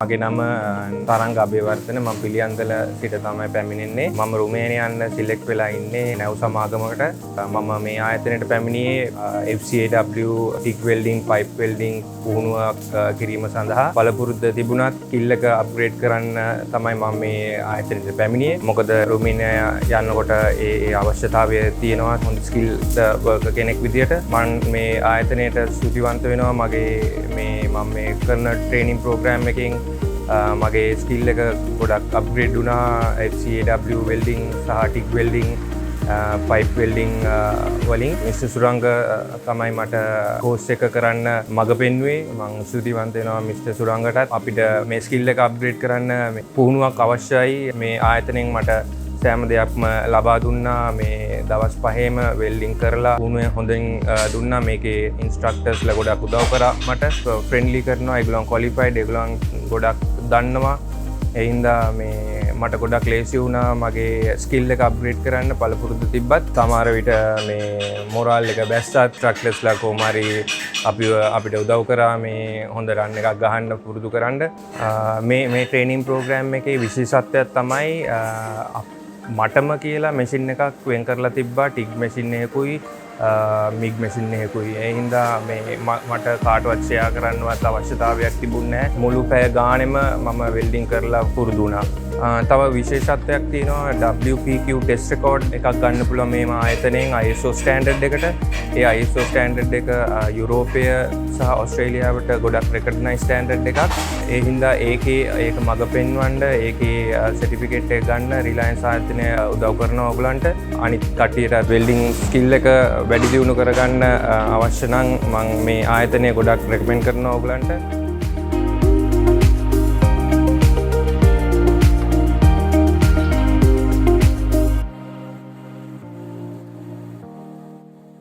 මගේ නම තරංග අබේවර්ධන මම පිළියන්දල සිට තමයි පැමිණෙන්නේ. මම රුමේනියාන්න සිලෙක්ට් වෙලා ඉන්නේ නැව් සමාගමකට. මම මේ ආයතනයට පැමිණියේ FCAW TIG welding, pipe welding පුහුණුවක් කිරීම සඳහා. බලපුරුද්ද තිබුණත් ස්කිල් එක අප්ග්‍රේඩ් කරන්න තමයි මම මේ ආයතනයට පැමිණියේ. මොකද රුමේනියා යනකොට ඒ අවශ්‍යතාවය තියෙනවා හොඳ ස්කිල්ඩ් වර්කර් කෙනෙක් විදියට. මම මේ ආයතනයට ස්තුතිවන්ත වෙනවා. මම මේ කරන ට්‍රේනින් ප්‍රෝග්‍රෑම් එකකින් මගේ ස්කිල් එක ගොඩක් අප්ග්‍රේඩ් වුණා. FCAW welding සහ TIG welding, pipe welding වලින් මිස්ටර් සුරංග තමයි මට කෝස් එක කරන්න මඟ පෙන්වුවේ. මම ස්තුතිවන්ත වෙනවා මිස්ටර් සුරංගටත්. අපිට මේ ස්කිල් එක අප්ග්‍රේඩ් කරන්න පුහුණුවක් අවශ්‍යයි. මේ ආයතනයෙන් මට සෑම දෙයක්ම ලබා දුන්නා. මේ දවස් 5ේම වෙල්ඩින් කරලා පුහුණුව හොඳින් දුන්නා. මේකේ ඉන්ස්ට්‍රක්ටර්ස්ලා ගොඩක් උදව් කරා මට. ෆ්‍රෙන්ඩ්ලි කරනවා. ඒගොල්ලන් ක්වොලිෆයිඩ්, ඒගොල්ලන් ගොඩක් දන්නවා. ඒ හින්දා මේ මට ගොඩක් ලේසි වුණා මගේ ස්කිල් එක අප්ග්‍රේඩ් කරන්න. පළපුරුදු තිබ්බත් සමහර විට මේ මොරාල් එක බැස්සත් ට්‍රක්ලර්ස්ලා කොහොම හරි අපිට උදව් කරා මේ හොඳ රන් එකක් ගහන්න පුරුදු කරන්න. මේ ට්‍රේනින් ප්‍රෝග්‍රෑම් එකේ විශේෂත්වයක් තමයි මටම කියලා මැෂින් එකක් වෙන් කරලා තිබ්බා. ටිග් මැෂින් එකකුයි මිග් මැෂින් එකකුයි. ඒ හින්දා මට කාටවත් ෂෙයා කරන්නවත් අවශ්‍යතාවයක් තිබුණේ නැහැ. මුළු පැය ගානෙම මම වෙල්ඩින් කරලා පුරුදු වුණා. තව විශේෂත්වයක් තියෙනවා. WPQ ටෙස්ට් රෙකෝඩ් එකක් ගන්න පුළුවන් මේ ආයතනයෙන් ISO ස්ටෑන්ඩඩ් එකට. ඒ ISO ස්ටෑන්ඩඩ් එක යුරෝපය සහ ඕස්ට්‍රේලියාවට ගොඩක් රෙකග්නයිස් ස්ටෑන්ඩඩ් එකක්. ඒ හින්දා ඒක මඟ පෙන්වන්න, ඒකේ සර්ටිෆිකේට් එක ගන්න රිලයන්ස් ආයතනය උදව් කරනවා ඔයගලන්ට. අනිත් කට්ටියට වෙල්ඩින් ස්කිල් එක වැඩි දියුණු කරගන්න අවශ්‍ය නම් මම මේ ආයතනය ගොඩක් රෙකමෙන්ඩ් කරනවා ඔයගලන්ට.